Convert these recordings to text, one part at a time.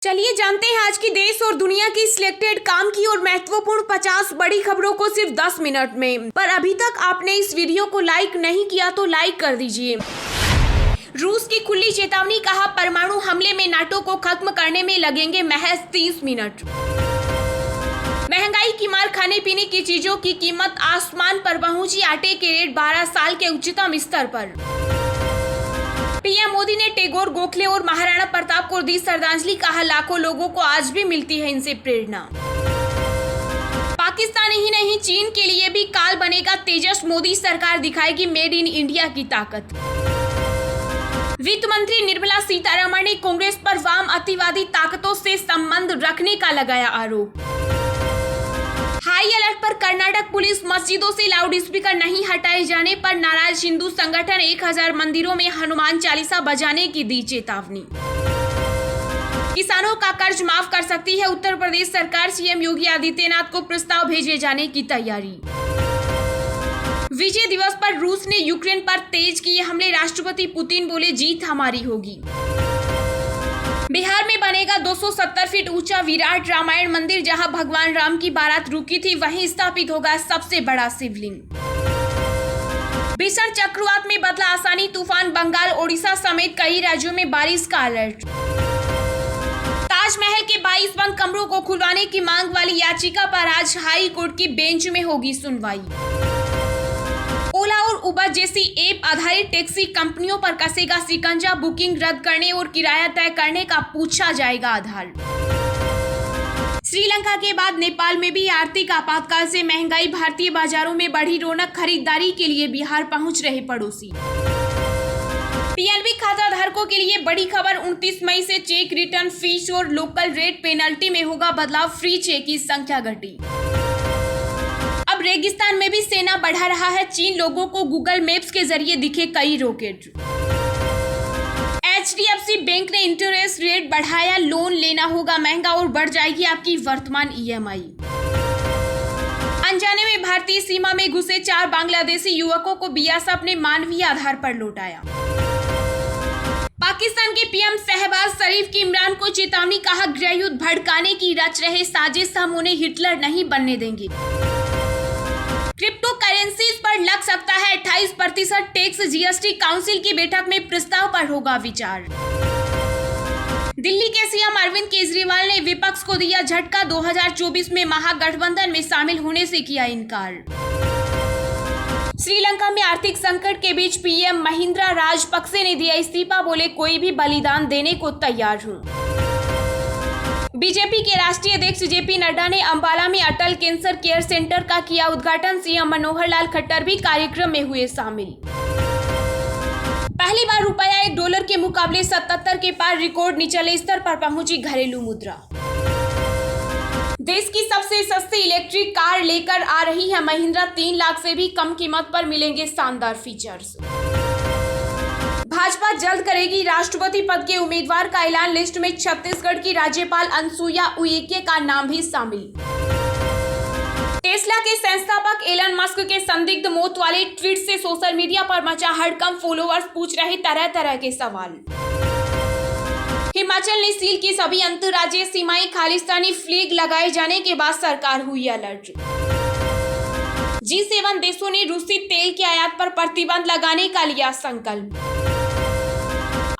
चलिए जानते हैं आज की देश और दुनिया की सिलेक्टेड काम की और महत्वपूर्ण 50 बड़ी खबरों को सिर्फ 10 मिनट में। पर अभी तक आपने इस वीडियो को लाइक नहीं किया तो लाइक कर दीजिए। रूस की खुली चेतावनी, कहा परमाणु हमले में नाटो को खत्म करने में लगेंगे महज 30 मिनट। महंगाई की मार, खाने पीने की चीजों की कीमत आसमान पर पहुंची, आटे के रेट 12 साल के उच्चतम स्तर पर। पीएम मोदी ने टैगोर, गोखले और महाराणा प्रताप को दी श्रद्धांजलि, कहा लाखों लोगों को आज भी मिलती है इनसे प्रेरणा। पाकिस्तान ही नहीं, चीन के लिए भी काल बनेगा तेजस, मोदी सरकार दिखाएगी मेड इन इंडिया की ताकत। वित्त मंत्री निर्मला सीतारमण ने कांग्रेस पर वाम अतिवादी ताकतों से संबंध रखने का लगाया आरोप। हाई अलर्ट पर कर्नाटक पुलिस, मस्जिदों से लाउड स्पीकर नहीं हटाए जाने पर नाराज हिंदू संगठन, 1000 मंदिरों में हनुमान चालीसा बजाने की दी चेतावनी। किसानों का कर्ज माफ कर सकती है उत्तर प्रदेश सरकार, सीएम योगी आदित्यनाथ को प्रस्ताव भेजे जाने की तैयारी। विजय दिवस पर रूस ने यूक्रेन पर तेज किए हमले, राष्ट्रपति पुतिन बोले जीत हमारी होगी। बिहार में बनेगा 270 फीट ऊंचा विराट रामायण मंदिर, जहां भगवान राम की बारात रुकी थी वहीं स्थापित होगा सबसे बड़ा शिवलिंग। भीषण चक्रवात में बदला आसानी तूफान, बंगाल ओडिशा समेत कई राज्यों में बारिश का अलर्ट। ताजमहल के 22 बंद कमरों को खुलवाने की मांग वाली याचिका पर आज हाई कोर्ट की बेंच में होगी सुनवाई। ओला और उबर जैसी ऐप आधारित टैक्सी कंपनियों पर कसेगा शिकंजा, बुकिंग रद्द करने और किराया तय करने का पूछा जाएगा आधार। श्रीलंका के बाद नेपाल में भी आर्थिक आपातकाल से महंगाई, भारतीय बाजारों में बढ़ी रौनक, खरीदारी के लिए बिहार पहुंच रहे पड़ोसी। पीएनबी खाता धारकों के लिए बड़ी खबर, 29 मई से चेक रिटर्न फीस और लोकल रेट पेनल्टी में होगा बदलाव, फ्री चेक की संख्या घटी। अब रेगिस्तान में भी सेना बढ़ा रहा है चीन, लोगों को गूगल मैप्स के जरिए दिखे कई रॉकेट। एचडीएफसी बैंक ने इंटरेस्ट रेट बढ़ाया, लोन लेना होगा महंगा और बढ़ जाएगी आपकी वर्तमान ईएमआई। अनजाने में भारतीय सीमा में घुसे 4 बांग्लादेशी युवकों को बीएसएफ ने मानवीय आधार पर लौटाया। पाकिस्तान के पीएम शहबाज शरीफ की इमरान को चेतावनी, कहा गृह युद्ध भड़काने की रच रहे साजिश, हम उन्हें हिटलर नहीं बनने देंगे। क्रिप्टो करेंसीज पर लग सकता है 28% टैक्स, जीएसटी काउंसिल की बैठक में प्रस्ताव पर होगा विचार। दिल्ली के सीएम अरविंद केजरीवाल ने विपक्ष को दिया झटका, 2024 में महागठबंधन में शामिल होने से किया इनकार। श्रीलंका में आर्थिक संकट के बीच पीएम महिंद्रा राजपक्से ने दिया इस्तीफा, बोले कोई भी बलिदान देने को तैयार हूं। बीजेपी के राष्ट्रीय अध्यक्ष जेपी नड्डा ने अंबाला में अटल कैंसर केयर सेंटर का किया उद्घाटन, सीएम मनोहर लाल खट्टर भी कार्यक्रम में हुए शामिल। पहली बार रुपया $1 के मुकाबले 77 के पार, रिकॉर्ड निचले स्तर पर पहुंची घरेलू मुद्रा। देश की सबसे सस्ती इलेक्ट्रिक कार लेकर आ रही है महिंद्रा, 3 लाख से भी कम कीमत पर मिलेंगे शानदार फीचर्स। भाजपा जल्द करेगी राष्ट्रपति पद के उम्मीदवार का ऐलान, लिस्ट में छत्तीसगढ़ की राज्यपाल अनसुईया उइके का नाम भी शामिल। टेस्ला के संस्थापक एलन मस्क के संदिग्ध मौत वाले ट्वीट से सोशल मीडिया पर मचा हड़कंप, फॉलोअर्स पूछ रहे तरह तरह के सवाल। हिमाचल ने सील की सभी अंतर्राज्यीय सीमाएं, खालिस्तानी फ्लैग लगाए जाने के बाद सरकार हुई अलर्ट। G7 देशों ने रूसी तेल के आयात पर प्रतिबंध लगाने का लिया संकल्प।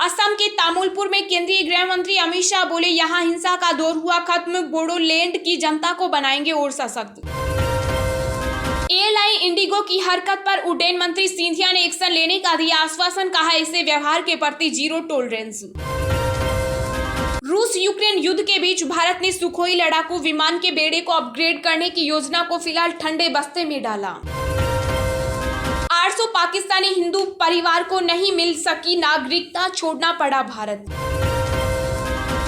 असम के तामुलपुर में केंद्रीय गृह मंत्री अमित शाह बोले यहां हिंसा का दौर हुआ खत्म, बोडोलैंड की जनता को बनाएंगे और सशक्त। एयरलाइन इंडिगो की हरकत पर उड्डयन मंत्री सिंधिया ने एक्शन लेने का दिया आश्वासन, कहा ऐसे व्यवहार के प्रति जीरो टॉलरेंस। रूस यूक्रेन युद्ध के बीच भारत ने सुखोई लड़ाकू विमान के बेड़े को अपग्रेड करने की योजना को फिलहाल ठंडे बस्ते में डाला। 800 पाकिस्तानी हिंदू परिवार को नहीं मिल सकी नागरिकता, छोड़ना पड़ा भारत।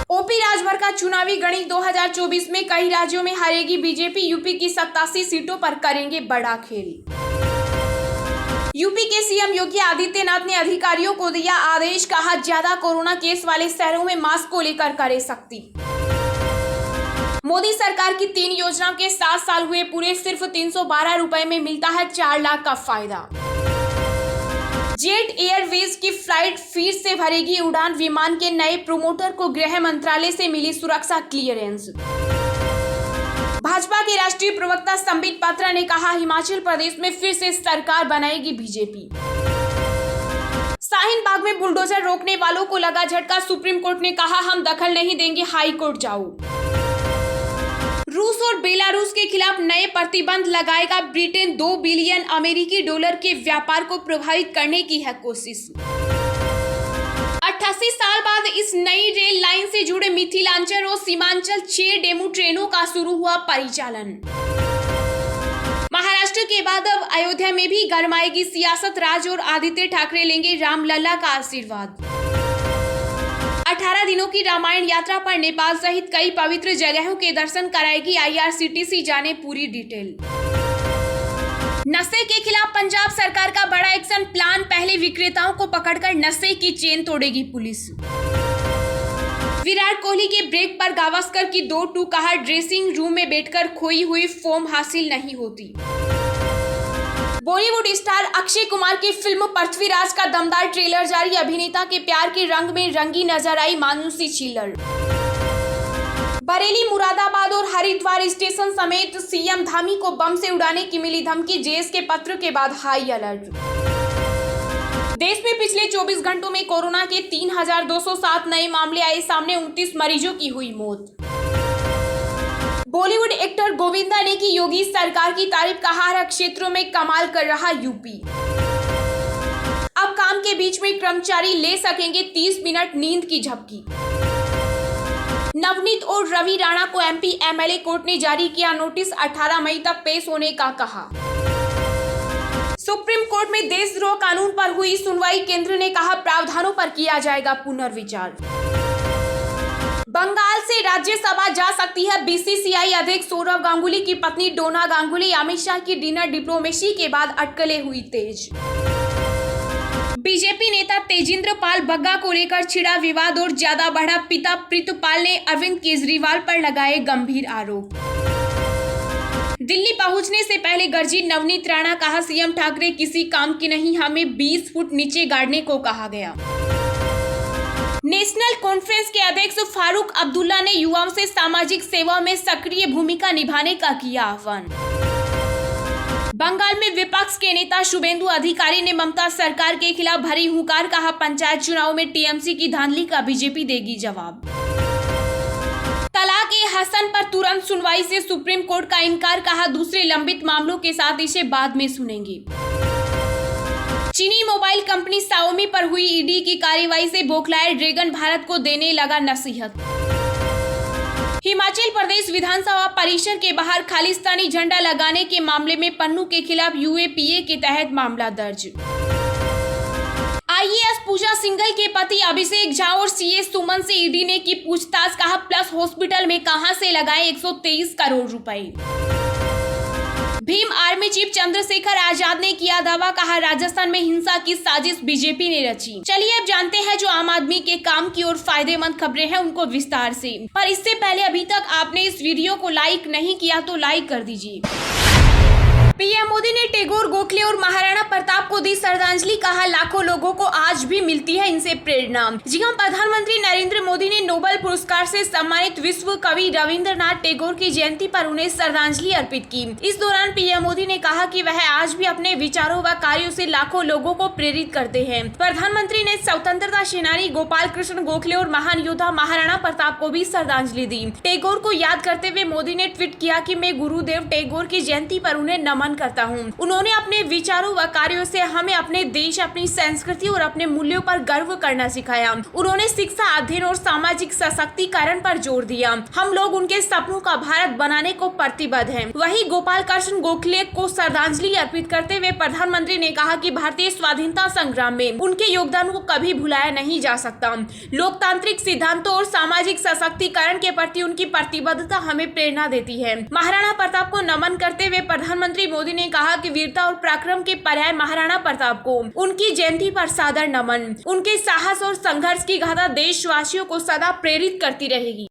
ओपी राजभर का चुनावी गणित, 2024 में कई राज्यों में हारेगी बीजेपी, यूपी की 87 सीटों पर करेंगे बड़ा खेल। यूपी के सीएम योगी आदित्यनाथ ने अधिकारियों को दिया आदेश, कहा ज्यादा कोरोना केस वाले शहरों में मास्क को लेकर करे सख्ती। मोदी सरकार की 3 योजनाओं के 7 साल हुए पूरे, सिर्फ 312 रुपए में मिलता है 4 लाख का फायदा। जेट एयरवेज की फ्लाइट फिर से भरेगी उड़ान, विमान के नए प्रोमोटर को गृह मंत्रालय से मिली सुरक्षा क्लियरेंस। भाजपा के राष्ट्रीय प्रवक्ता संबित पात्रा ने कहा, हिमाचल प्रदेश में फिर से सरकार बनाएगी बीजेपी। शाहीन बाग में बुलडोजर रोकने वालों को लगा झटका, सुप्रीम कोर्ट ने कहा, हम दखल नहीं देंगे, हाई कोर्ट जाओ। रूस और बेलारूस के खिलाफ नए प्रतिबंध लगाएगा ब्रिटेन, 2 बिलियन अमेरिकी डॉलर के व्यापार को प्रभावित करने की है कोशिश। 88 साल बाद इस नई रेल लाइन से जुड़े मिथिलांचल और सीमांचल 6 डेमू ट्रेनों का शुरू हुआ परिचालन। महाराष्ट्र के बाद अब अयोध्या में भी गरमाएगी सियासत, राज और आदित्य ठाकरे लेंगे रामलला का आशीर्वाद। 18 दिनों की रामायण यात्रा पर नेपाल सहित कई पवित्र जगहों के दर्शन कराएगी IRCTC, जाने पूरी डिटेल। नशे के खिलाफ पंजाब सरकार का बड़ा एक्शन प्लान, पहले विक्रेताओं को पकड़कर नशे की चेन तोड़ेगी पुलिस। विराट कोहली के ब्रेक पर गावस्कर की 2-2, कहा, ड्रेसिंग रूम में बैठकर खोई हुई फॉर्म हासिल नहीं होती। बॉलीवुड स्टार अक्षय कुमार की फिल्म पृथ्वीराज का दमदार ट्रेलर जारी, अभिनेता के प्यार के रंग में रंगी नजर आई मानुषी छिल्लर। बरेली, मुरादाबाद और हरिद्वार स्टेशन समेत सीएम धामी को बम से उड़ाने की मिली धमकी, जेएस के पत्र के बाद हाई अलर्ट। देश में पिछले 24 घंटों में कोरोना के 3,207 नए मामले आए सामने, 29 मरीजों की हुई मौत। बॉलीवुड एक्टर गोविंदा ने की योगी सरकार की तारीफ, कहा, हर क्षेत्रों में कमाल कर रहा यूपी। अब काम के बीच में कर्मचारी ले सकेंगे 30 मिनट नींद की झपकी। नवनीत और रवि राणा को MP MLA कोर्ट ने जारी किया नोटिस, 18 मई तक पेश होने का कहा। सुप्रीम कोर्ट में देशद्रोह कानून पर हुई सुनवाई, केंद्र ने कहा, प्रावधानों पर किया जाएगा पुनर्विचार। बंगाल से राज्यसभा जा सकती है BCCI अध्यक्ष सौरव गांगुली की पत्नी डोना गांगुली, अमित शाह की डिनर डिप्लोमेसी के बाद अटकलें हुई तेज। बीजेपी नेता तेजिंद्र पाल बग्गा को लेकर छिड़ा विवाद और ज्यादा बढ़ा, पिता प्रीतपाल ने अरविंद केजरीवाल पर लगाए गंभीर आरोप। दिल्ली पहुंचने से पहले गर्जी नवनीत राणा, कहा, सीएम ठाकरे किसी काम की नहीं, हमें 20 फुट नीचे गाड़ने को कहा गया। नेशनल कॉन्फ्रेंस के अध्यक्ष फारूक अब्दुल्ला ने युवाओं से सामाजिक सेवा में सक्रिय भूमिका निभाने का किया आह्वान। बंगाल में विपक्ष के नेता शुभेंदु अधिकारी ने ममता सरकार के खिलाफ भरी हुंकार, कहा, पंचायत चुनाव में TMC की धांधली का बीजेपी देगी जवाब। तलाक-ए-हसन पर तुरंत सुनवाई से सुप्रीम कोर्ट का इनकार, कहा, दूसरे लंबित मामलों के साथ इसे बाद में सुनेंगे। चीनी मोबाइल कंपनी Xiaomi पर हुई ईडी की कार्रवाई से बौखलाए ड्रैगन भारत को देने लगा नसीहत। हिमाचल प्रदेश विधानसभा परिसर के बाहर खालिस्तानी झंडा लगाने के मामले में पन्नू के खिलाफ UAPA के तहत मामला दर्ज। IAS पूजा सिंघल के पति अभिषेक झा और CS सुमन से ईडी ने की पूछताछ, कहा, प्लस हॉस्पिटल में कहां से लगाए 123 करोड़ रुपए। भीम आर्मी चीफ चंद्रशेखर आजाद ने किया दावा, कहा, राजस्थान में हिंसा की साजिश बीजेपी ने रची। चलिए अब जानते हैं जो आम आदमी के काम की और फायदेमंद खबरें हैं उनको विस्तार से। पर इससे पहले अभी तक आपने इस वीडियो को लाइक नहीं किया तो लाइक कर दीजिए। पीएम मोदी ने टैगोर, गोखले और महाराणा प्रताप को दी श्रद्धांजलि, कहा, लाखों लोगों को आज भी मिलती है इनसे प्रेरणा। जी हां, प्रधानमंत्री नरेंद्र मोदी ने नोबेल पुरस्कार से सम्मानित विश्व कवि रविंद्रनाथ टैगोर की जयंती पर उन्हें श्रद्धांजलि अर्पित की। इस दौरान पीएम मोदी ने कहा कि वह आज भी अपने विचारों व कार्यों से लाखों लोगों को प्रेरित करते हैं। प्रधानमंत्री ने स्वतंत्रता सेनानी गोपाल कृष्ण गोखले और महान योद्धा महाराणा प्रताप को भी श्रद्धांजलि दी। टैगोर को याद करते हुए मोदी ने ट्वीट किया कि मैं गुरुदेव टैगोर की जयंती पर उन्हें नमन करता हूं। उन्होंने अपने विचारों व कार्यों से हमें अपने देश, अपनी संस्कृति और अपने मूल्यों पर गर्व करना सिखाया। उन्होंने शिक्षा, अध्ययन और सामाजिक सशक्तिकरण पर जोर दिया। हम लोग उनके सपनों का भारत बनाने को प्रतिबद्ध हैं। वहीं गोपाल कृष्ण गोखले को श्रद्धांजलि अर्पित करते हुए प्रधानमंत्री ने कहा कि भारतीय स्वाधीनता संग्राम में उनके योगदान को कभी भुलाया नहीं जा सकता। लोकतांत्रिक सिद्धांतों और सामाजिक सशक्तिकरण के प्रति उनकी प्रतिबद्धता हमें प्रेरणा देती है। महाराणा प्रताप को नमन करते हुए प्रधानमंत्री मोदी ने कहा कि वीरता और पराक्रम के पर्याय महाराणा प्रताप को उनकी जयंती पर सादर नमन। उनके साहस और संघर्ष की गाथा देशवासियों को सदा प्रेरित करती रहेगी।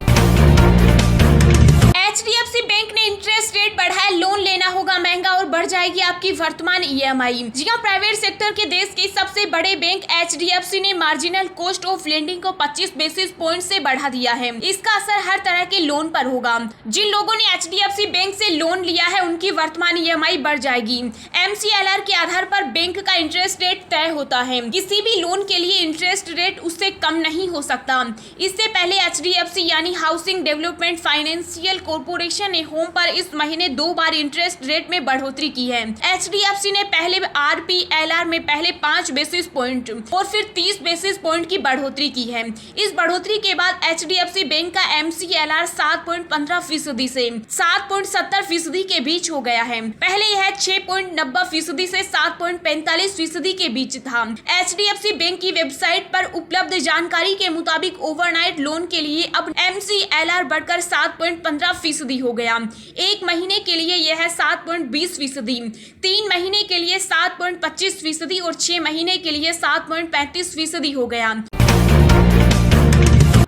HDFC बैंक ने इंटरेस्ट रेट बढ़ाया, लोन लेना होगा महंगा और बढ़ जाएगी आपकी वर्तमान EMI। जी हां, प्राइवेट सेक्टर के देश के सबसे बड़े बैंक HDFC ने मार्जिनल कॉस्ट ऑफ लेंडिंग को 25 बेसिस पॉइंट से बढ़ा दिया है। इसका असर हर तरह के लोन पर होगा। जिन लोगों ने HDFC बैंक से लोन लिया है उनकी वर्तमान EMI बढ़ जाएगी। MCLR के आधार पर बैंक का इंटरेस्ट रेट तय होता है। किसी भी लोन के लिए इंटरेस्ट रेट उससे कम नहीं हो सकता। इससे पहले HDFC यानी हाउसिंग डेवलपमेंट फाइनेंशियल कॉर्पोरेशन ने होम पर इस महीने 2 बार इंटरेस्ट रेट में बढ़ोतरी की है। HDFC ने पहले RPLR में पहले 5 बेसिस पॉइंट और फिर 30 बेसिस पॉइंट की बढ़ोतरी की है। इस बढ़ोतरी के बाद HDFC बैंक का MCLR 7.15% से 7.70% के बीच हो गया है। पहले यह 6.90% से 7.45% के बीच था। HDFC बैंक की वेबसाइट पर उपलब्ध जानकारी के मुताबिक ओवरनाइट लोन के लिए अब MCLR बढ़कर 7.15% हो गया। 1 महीने के लिए यह 7.20%, 3 महीने के लिए 7.25% और 6 महीने के लिए 7.35% हो गया।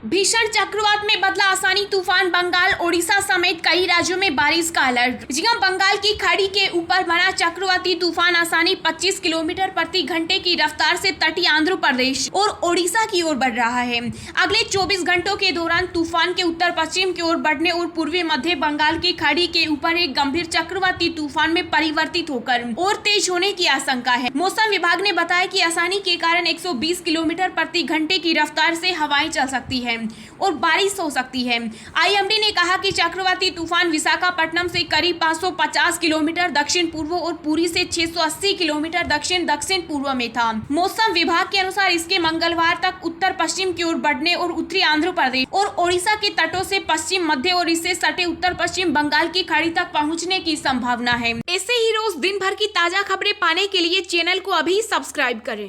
भीषण चक्रवात में बदला आसानी तूफान, बंगाल, ओडिशा समेत कई राज्यों में बारिश का अलर्ट। जी हां, बंगाल की खाड़ी के ऊपर बना चक्रवाती तूफान आसानी 25 किलोमीटर प्रति घंटे की रफ्तार से तटीय आंध्र प्रदेश और ओडिशा की ओर बढ़ रहा है। अगले 24 घंटों के दौरान तूफान के उत्तर पश्चिम की ओर बढ़ने और पूर्वी मध्य बंगाल की खाड़ी के ऊपर एक गंभीर चक्रवाती तूफान में परिवर्तित होकर और तेज होने की आशंका है। मौसम विभाग ने बताया कि आसानी के कारण 120 किलोमीटर प्रति घंटे की रफ्तार से हवाएं चल सकती है और बारिश हो सकती है। IMD ने कहा कि चक्रवाती तूफान विशाखापट्टनम से करीब 550 किलोमीटर दक्षिण पूर्व और पुरी से 680 किलोमीटर दक्षिण पूर्व में था। मौसम विभाग के अनुसार इसके मंगलवार तक उत्तर पश्चिम की ओर बढ़ने और उत्तरी आंध्र प्रदेश और ओडिशा के तटों से पश्चिम मध्य और इससे सटे उत्तर पश्चिम बंगाल की खाड़ी तक पहुँचने की संभावना है। ऐसे ही रोज दिन भर की ताजा खबरें पाने के लिए चैनल को अभी सब्सक्राइब करें।